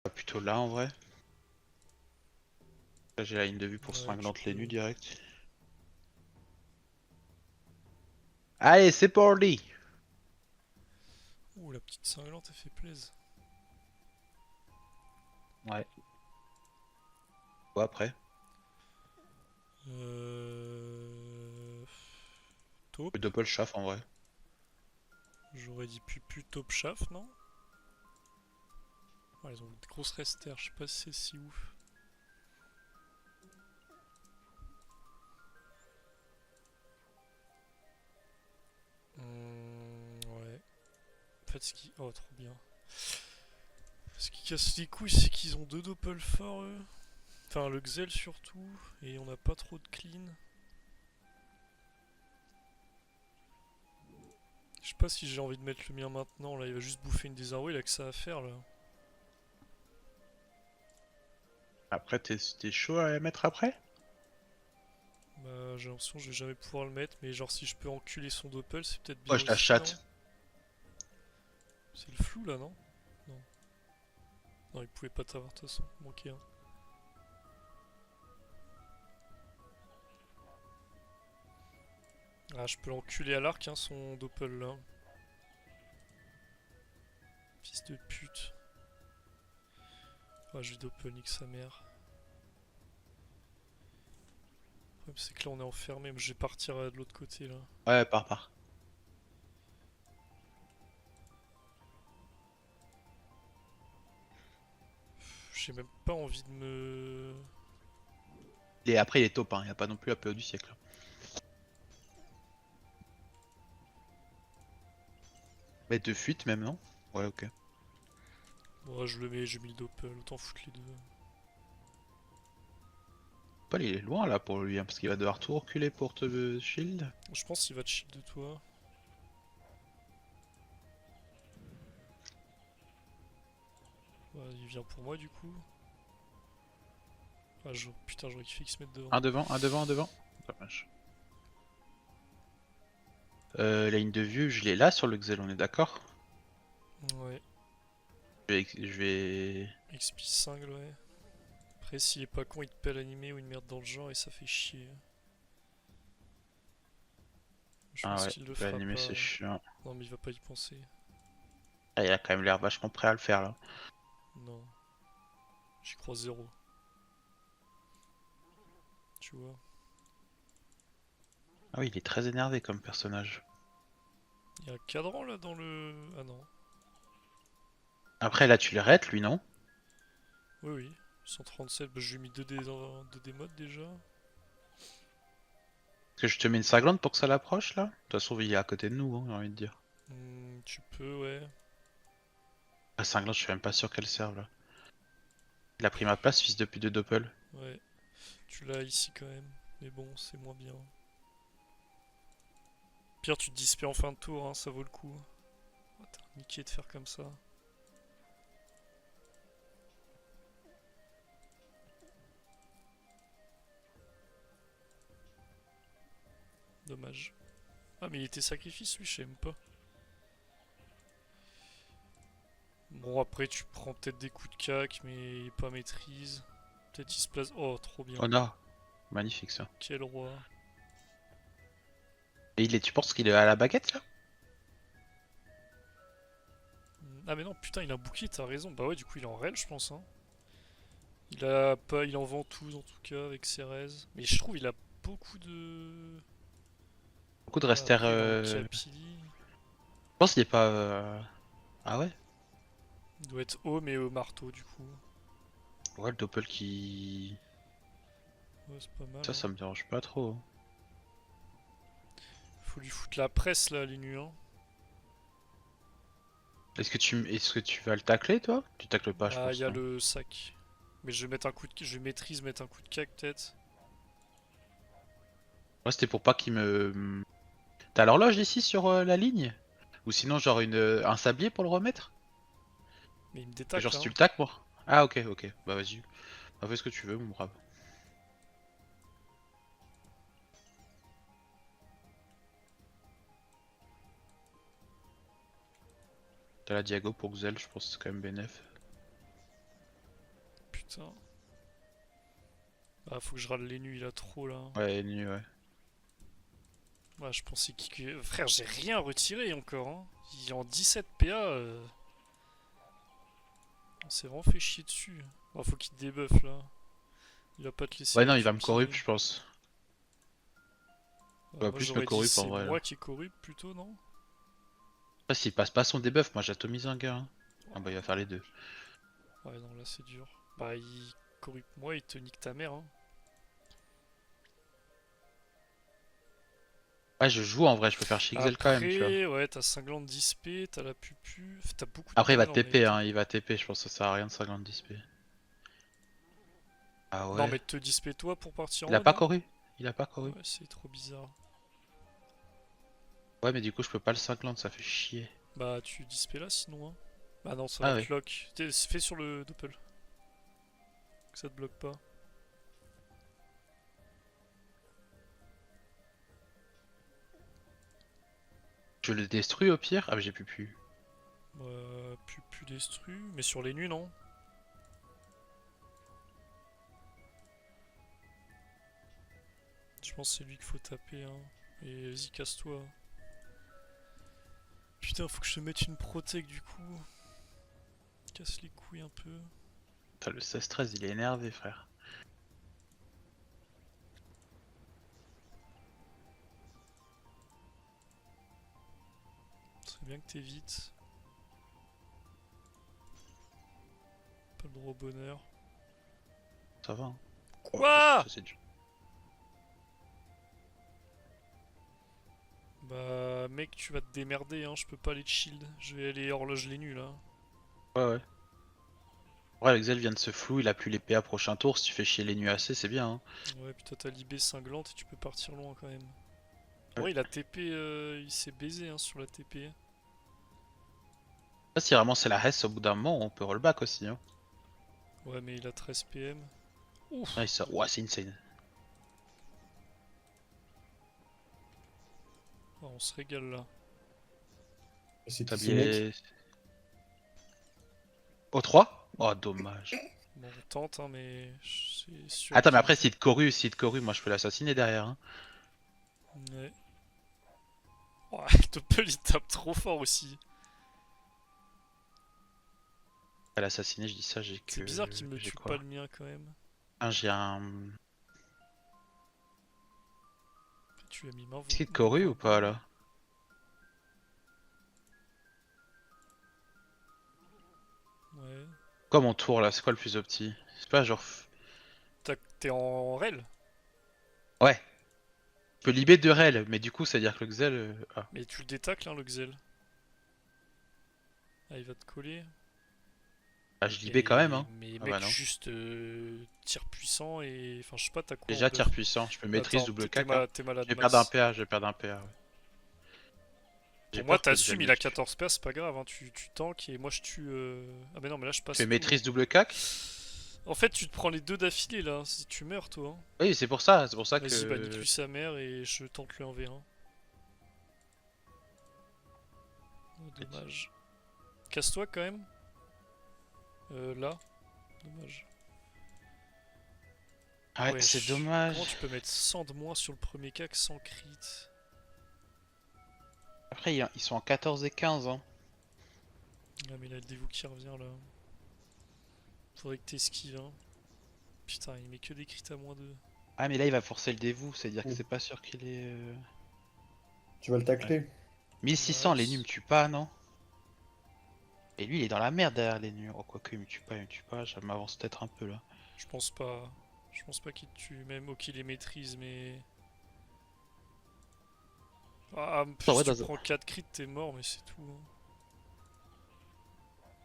Plutôt là en vrai. Là j'ai la ligne de vue pour Ouais, tu cinglante les peux. nus direct. Allez, c'est parti! Ouh, la petite cinglante, elle fait plaisir. Ouais. Quoi après? Euh... Le Taupe. double chaff en vrai. J'aurais dit pupu taupe chaff, non? Ouais, ils ont des grosses restères, je sais pas si c'est si ouf. Ouais. En fait, ce qui. Oh, trop bien. Ce qui casse les couilles, c'est qu'ils ont deux doppel forts, eux. Enfin, le Xel surtout. Et on n'a pas trop de clean. Je sais pas si j'ai envie de mettre le mien maintenant. Là, il va juste bouffer une désarroi, il a que ça à faire là. Après t'es chaud à la mettre après? Bah, j'ai l'impression que je vais jamais pouvoir le mettre. Mais genre, si je peux enculer son doppel, c'est peut-être bien Moi je la aussi, non? chatte. C'est le flou là, non? Non. Non, il pouvait pas t'avoir de toute façon. Ok, hein. Ah, je peux l'enculer à l'arc, hein, son doppel là. Fils de pute. Ah, je vais doppel, nique sa mère. Le problème, c'est que là, on est enfermé. Mais je vais partir de l'autre côté là. Ouais, part. J'ai même pas envie de me. Et après il est top, hein. Y a pas non plus la période du siècle. Mais de fuite même, non? Ouais, ok. Bon, je le mets, j'ai mis le doppel. Autant foutre les deux. Paul il est loin là pour lui, hein, parce qu'il va devoir tout reculer pour te shield. Je pense qu'il va te shield de toi. Ouais, il vient pour moi du coup. Ah, putain, j'aurais kiffé qu'il se mette devant. Un devant, un devant, un devant. Dommage. La ligne de vue, je l'ai là sur le Xel, on est d'accord? Ouais, Je vais. XP 5, ouais. Après, s'il est pas con, il te pèle animé ou une merde dans le genre et ça fait chier. Je Ah pense ouais, qu'il le peut fera animer c'est pas. chiant. Non, mais il va pas y penser. Ah, il a quand même l'air vachement prêt à le faire là. Non, j'y crois zéro. Tu vois. Ah oui, il est très énervé comme personnage. Il y a un cadran là dans le. Ah non. Après là tu le rates lui non? Oui, oui. 137, bah, je lui ai mis 2D dans 2D mode déjà. Est-ce que je te mets une cinglante pour que ça l'approche là? De toute façon il est à côté de nous, hein, j'ai envie de dire. Tu peux, ouais. La cinglante je suis même pas sûr qu'elle serve là. Il a pris ma place fils de pute de Doppel. Ouais. Tu l'as ici quand même. Mais bon, c'est moins bien. Pire, tu te dispères en fin de tour, hein, ça vaut le coup. Oh, t'as niqué de faire comme ça. Dommage. Ah, mais il était sacrifice, lui, je sais même pas. Bon, après, tu prends peut-être des coups de cac, mais pas maîtrise. Peut-être il se place. Oh, trop bien. Oh non, magnifique ça. Quel roi. Et tu penses qu'il est à la baguette là? Ah, mais non, putain, il a un bouclier, t'as raison. Bah ouais, du coup, il est en rel, je pense. Hein. Il a pas. Il en vend tous, en tout cas, avec Cérez. Mais je trouve il a beaucoup de. Beaucoup de Ah, rester. après, il est en Capili. Je pense qu'il est pas. Ah ouais? Il doit être haut, mais au marteau, du coup. Ouais, le Doppel qui. Ouais, c'est pas mal. Ça Hein. me dérange pas trop, hein. Faut lui foutre la presse, là, les nuits. Hein. Est-ce que tu vas le tacler toi? Tu tacles pas, je Ah, il y pense, a non? le sac. Mais je vais mettre un coup de. Je vais maîtrise mettre un coup de cac, peut-être. Moi, c'était pour pas qu'il me. T'as l'horloge ici sur la ligne? Ou sinon, genre un sablier pour le remettre? Mais il me Genre, détacle, si tu hein. le tacles, moi. Ah, ok, ok. Bah, vas-y. Bah, fais ce que tu veux, mon brave. T'as la Diago pour Xel, je pense que c'est quand même bénef. Putain. Ah, faut que je râle les nuits, il a trop là. Ouais, nu, ouais. Ouais, je pensais qu'il. Frère, j'ai rien retiré encore. Hein. Il est en 17 PA. On s'est vraiment fait chier dessus. Ah, faut qu'il te débuffe là. Il va pas te laisser Ouais, non, il va me récupérer. corrupt, je pense. Ah, Il va moi plus me j'aurais dit corrupt en c'est vrai, là. moi qui corrupt plutôt, non? Après, s'il passe pas son debuff, moi j'atomise un gars. Hein. Ah bah, il va faire les deux. Ouais, non, là c'est dur. Bah, il corrupt moi, il te nique ta mère. Hein. Ouais, je joue en vrai, je peux faire Shigzel quand même, tu vois. Après, ouais, t'as cinglante 10p, t'as la pupu. T'as beaucoup de Après, il va PA en TP, vérité. hein, il va TP, je pense que ça sert à rien de 50 p. Ah Non, ouais. mais te disp toi pour partir Il en a haut, pas non? couru. Il a pas couru. Ouais, c'est trop bizarre. Ouais, mais du coup, je peux pas le 50, ça fait chier. Bah, tu disp là sinon, hein. Bah, non, ça va Ah te ouais. lock. Fais sur le doppel. Que ça te bloque pas. Je le détruis au pire. Ah, mais j'ai plus. Pupu destru. Mais sur les nuits, non? Je pense que c'est lui qu'il faut taper, hein. Et vas-y, casse-toi. Putain, faut que je te mette une protec du coup. Casse les couilles un peu. Putain, le 16-13, il est énervé, frère. Ce serait bien que t'évites. Pas le droit au bonheur. Ça va, hein. Oh, Quoi? ça c'est dur. Bah, mec, tu vas te démerder, hein. Je peux pas aller de shield. Je vais aller horloge les nuls, là. Ouais, ouais. Ouais, Exel vient de se flou, il a plus les PA prochain tour. Si tu fais chier les nuits assez, c'est bien. Hein. Ouais, puis toi t'as l'IB cinglante et tu peux partir loin quand même. Ouais. Ouais, il a TP, il s'est baisé hein, sur la TP. Ça, si vraiment c'est la Hess, au bout d'un moment, on peut rollback aussi. Hein. Ouais, mais il a 13 PM. Ouf. Ouais, ça... ouais, c'est insane. Oh, on se régale là. C'est qui ce mec? Tablier. Au 3. Oh, dommage. Bon, on tente, hein, mais c'est sûr. Attends, mais qu'il- après, s'il te corrue, moi je peux l'assassiner derrière. Hein. Ouais. Oh, Doppel il tape trop fort aussi. À l'assassiner, je dis ça, j'ai que. C'est bizarre qu'il me J'ai tue pas quoi? le mien quand même. Ah, j'ai un. Tu as mis main Est-ce qu'il te corrue ou pas là? Ouais. Quoi mon tour là? C'est quoi le plus opti? C'est pas genre. T'es en rel? Ouais. Je peux libérer 2 rel, mais du coup, ça veut dire que le Xel. Ah. Mais tu le détacles hein, le Xel. Ah, il va te coller. Ah, je libère quand même, hein. Mais Ah mec, bah non. juste tir puissant et. Enfin, je sais pas, t'as quoi en Déjà, buff? tir puissant. Je peux maîtrise Attends, double t'es cac. Hein. t'es Je malade vais perdre un max. PA, je vais perdre un PA. Ouais. J'ai Pour moi, peur que le Xel t'assumes, me il a tue. 14 PA, c'est pas grave, hein. Tu tankes et moi je tue. Ah, mais non, mais là je Je passe fais tout. maîtrise Hein. double cac. En fait, tu te prends les deux d'affilée là, si tu meurs toi. Hein. Oui, c'est pour ça Vas-y, bah nique que. lui sa mère et je tente le 1v1. Oh, dommage. Casse-toi quand même. Là. Dommage. Ouais, Wesh. c'est dommage. Comment tu peux mettre 100 de moins sur le premier cac sans crit? Après, ils sont en 14 et 15. Hein. Ah, mais il a le dévou qui revient là. Faudrait que t'esquives. Hein. Putain, il met que des crits à -2. Ah, mais là, il va forcer le dévou, c'est-à-dire que Ouh. c'est pas sûr qu'il est. Tu vas le tacler? 1600, les Nice. nus me tuent pas, non? Et lui, il est dans la merde derrière les nus. Oh, quoique, il me tue pas, je m'avance peut-être un peu là. Je pense pas. Je pense pas qu'il te tue, même au qu'il les maîtrise, mais. Ah, Ah ouais, si tu dans... prends 4 crits, t'es mort, mais c'est tout. Hein.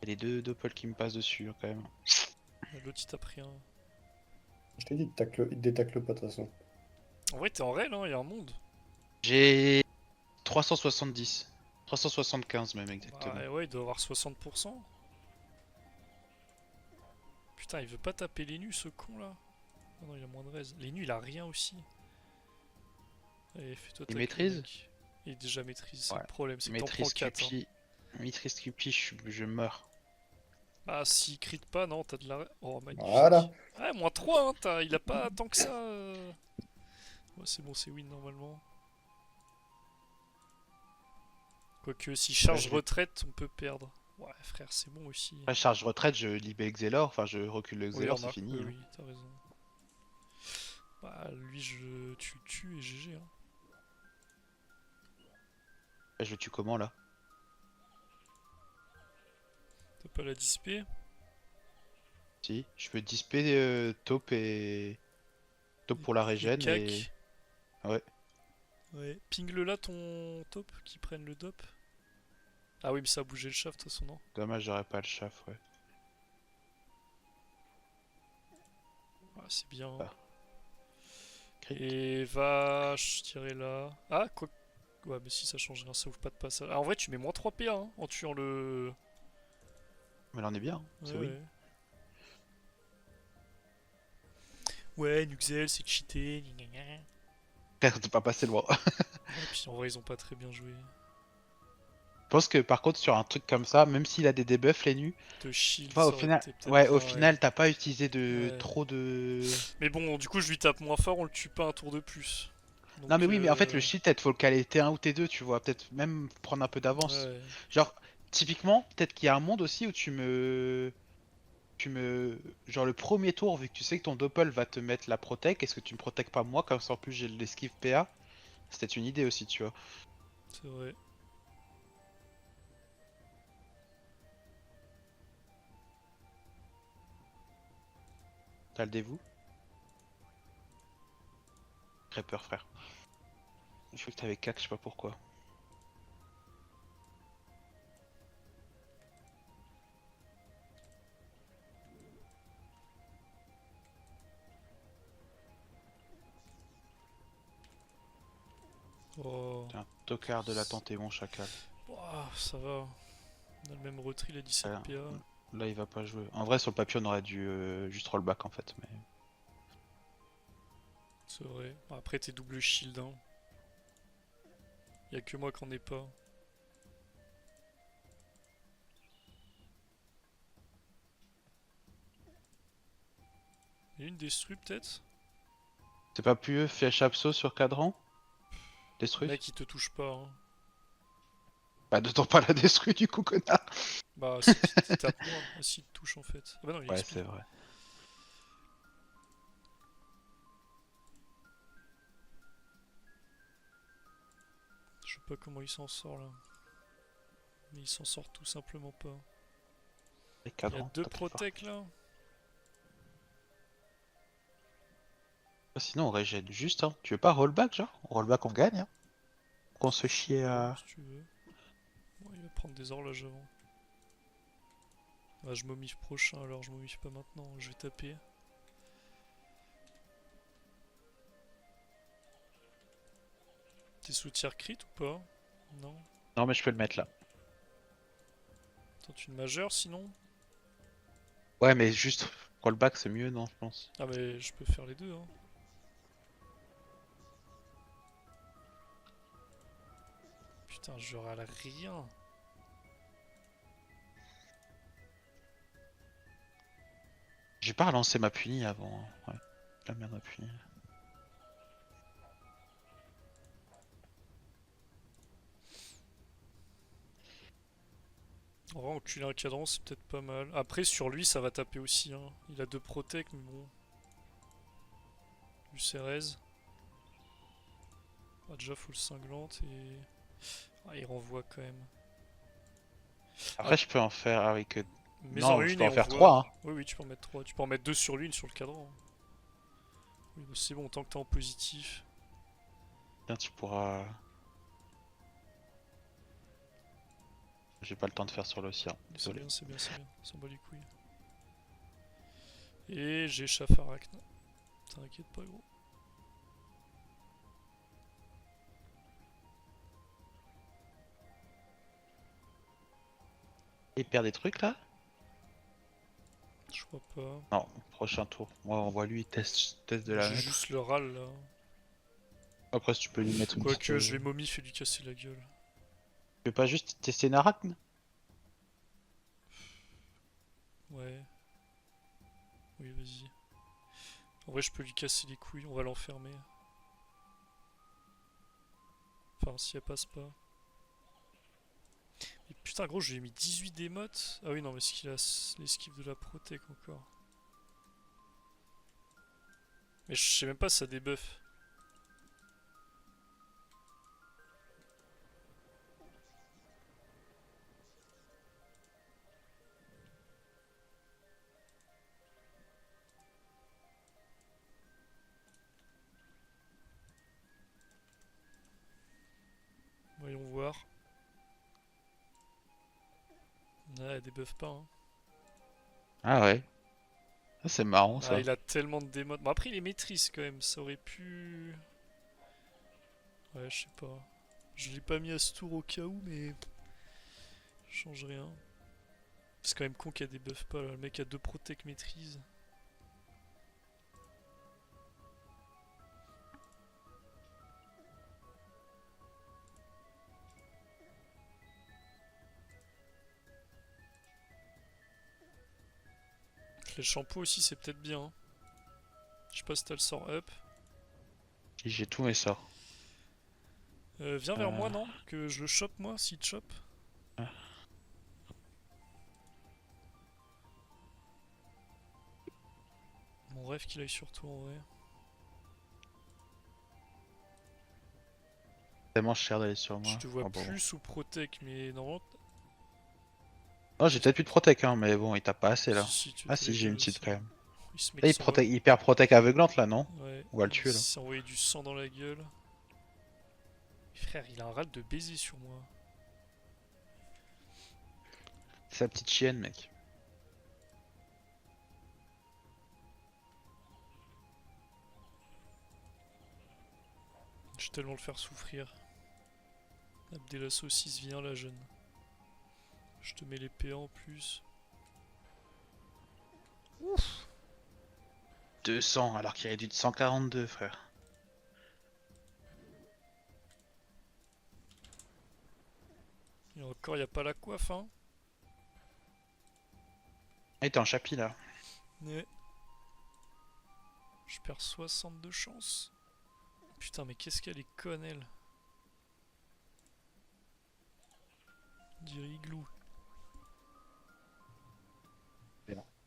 Il y a les deux doppels qui me passent dessus, hein, quand même. L'autre il t'a pris un. Je t'ai dit, il te détacle pas de toute façon. En vrai, t'es en réel, hein, y'a un monde. J'ai 370. 375 même, exactement. Ah ouais, il doit avoir 60%. Putain, il veut pas taper les nus, ce con là. Ah non, il a moins de raise. Les nus, il a rien aussi. Allez, fais-toi Il tacler, maîtrise? mec. Il est déjà maîtrise, c'est Ouais. le problème, c'est que t'en prends Maîtrise 4. Hein. QP. Maîtrise QP, je meurs. Bah, s'il crit pas, non, t'as de la. Oh, Voilà. magnifique. Ouais, moins 3, hein, il a pas tant que ça. Ouais, c'est bon, c'est win normalement. Quoique, si Ouais, charge je vais... retraite, on peut perdre. Ouais, frère, c'est bon aussi. Après, charge retraite, je libère Xelor, enfin je recule le Oui, Xelor, c'est remarque, oui, fini. Hein. oui, t'as raison. Bah, lui, tu le tues et GG, hein. Là, je le tue comment là? T'as pas la dispé? Si, je peux disper taupe et... Taupe pour la Et régène et... cac. Ouais, Ouais. Ping-le là, ton top, qui prenne le dop. Ah oui, mais ça a bougé le shaft, de toute façon, non? dommage j'aurais pas le chaff, ouais. Ouais, c'est bien. Ah, crit. Et va, je dirais là. Ah, quoi. Ouais, mais si ça change rien, ça ouvre pas de passage. Ah, en vrai, tu mets moins 3 PA hein, en tuant le. Mais là on est bien, hein, Ouais, c'est win. ouais. Ouais, Nuxel, c'est cheaté. Gna gna gna. T'es pas passé loin. Ouais, puis en vrai, ils ont pas très bien joué. Je pense que par contre sur un truc comme ça, même s'il a des debuffs les nus, De tu shield, vois au ça aurait final, été peut-être ouais, bien, au ouais. final t'as pas utilisé de Ouais. trop de... Mais bon, du coup, je lui tape moins fort, on le tue pas un tour de plus. Non Donc, mais oui, mais en fait le shield, peut-être faut le caler T1 ou T2, tu vois, peut-être même prendre un peu d'avance. ouais. Genre, typiquement, peut-être qu'il y a un monde aussi où tu me... Genre le premier tour, vu que tu sais que ton doppel va te mettre la protec, est-ce que tu me protèges pas moi, comme ça en plus j'ai l'esquive PA? C'était une idée aussi, tu vois. C'est vrai. T'as le dévou? Très peur frère. Je sais que t'avais cac, je sais pas pourquoi. Oh. T'es un tocard de la tente et mon chacal. Ouah, ça va. On a le même retrait, il a 17 Ouais, PA. là il va pas jouer. En vrai sur le papier on aurait dû juste rollback en fait. Mais... C'est vrai. Après, t'es double shield, hein. Y'a que moi qui en ai pas. Et une destru, peut-être? C'est pas plus flèche abso sur cadran? Destrus? Mec, il te touche pas, hein. Bah d'autant pas la destru du coup connard. Bah, si tu tapes moins, s'il te touche en fait. Ah bah non, il Ouais XP. c'est vrai. Je sais pas comment il s'en sort là. Mais il s'en sort tout simplement pas. Les Il y a cadrans, deux pas très fort. protects là. Sinon on régène juste hein. Tu veux pas rollback genre? Rollback on gagne hein. Qu'on se chie Ouais, à... si tu veux. Bon, il va prendre des horloges avant. Ah, je momiffe prochain alors, je momiffe pas maintenant, je vais taper. T'es sous tir crit ou pas? Non. Non mais je peux le mettre là. Tente une majeure sinon? Ouais mais juste rollback c'est mieux non je pense. Ah mais je peux faire les deux hein. Putain, je râle rien. J'ai pas relancé ma punie avant. Hein. Ouais. La merde ma punie. En vrai, enculer un cadran, c'est peut-être pas mal. Après, sur lui, ça va taper aussi. Hein. Il a deux protects, mais bon. Du Cérèse. Ah, déjà, full cinglante et. Ah, il renvoie quand même. Ah, Après je peux en faire avec... mets-en Non je une peux et en on faire voit. 3 hein. Oui, oui, tu peux en mettre trois. Tu peux en mettre deux sur lui, une sur le cadran. Oui, bah, c'est bon, tant que t'es en positif. Tiens tu pourras... J'ai pas le temps de faire sur l'océan, C'est désolé. bien, c'est bien, c'est bien. On s'en bat les couilles. Et j'ai Shafarakna. T'inquiète pas, gros. Il perd des trucs là? Je crois pas. Non, prochain tour. Moi on voit lui, test de la J'ai mettre. juste le râle là. Après si tu peux lui mettre une petite... Quoique, je vais momif et lui casser la gueule. Tu peux pas juste tester une arachne? Ouais. Oui, vas-y. En vrai, je peux lui casser les couilles, on va l'enfermer. Enfin, si elle passe pas. Et putain, gros, je lui ai mis 18 d'émotes. Ah oui, non, mais est-ce qu'il a l'esquive de la protec encore? Mais je sais même pas si ça débuff. Voyons voir. Ah, elle débuffe pas, hein. Ah ouais. Ah, c'est marrant Ah, ça. il a tellement de démotes. Bon, après, il les maîtrise quand même, ça aurait pu... Ouais, je sais pas. Je l'ai pas mis à ce tour au cas où, mais... Ça change rien. C'est quand même con qu'elle débuffe pas, là. Le mec a 2 protec maîtrise. Les shampoings aussi, c'est peut-être bien, hein. Je sais pas si t'as le sort up. J'ai tous mes sorts. Viens vers Euh, moi, non? Que je le chope, moi, s'il te chope. Mon rêve qu'il aille sur toi, en vrai. Tellement cher d'aller sur Je moi. te vois Oh, bon. plus sous protec, mais normalement... Oh, j'ai peut-être plus de protec, hein, mais bon, il tape pas assez là. Si, tu Ah te si, j'ai une régales petite aussi. quand même. Ce mec Là, s'envoie... il perd protec aveuglante là, non? Ouais, On va le il tuer là. s'est envoyé du sang dans la gueule. Frère, il a un râle de baiser sur moi. C'est sa petite chienne, mec. Je vais tellement le faire souffrir. Abdella saucisse, viens la jeune. Je te mets les PA en plus. 200 alors qu'il y a du 142, frère. Et encore, y a pas la coiffe, hein. Ah, il était en chapi là. Ouais. Je perds 62 chances. Putain, mais qu'est-ce qu'elle est conne, elle. Dire igloo.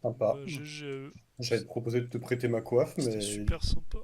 Sympa. Bah, GG à eux. J'allais te proposer de te prêter ma coiffe, C'était mais super sympa.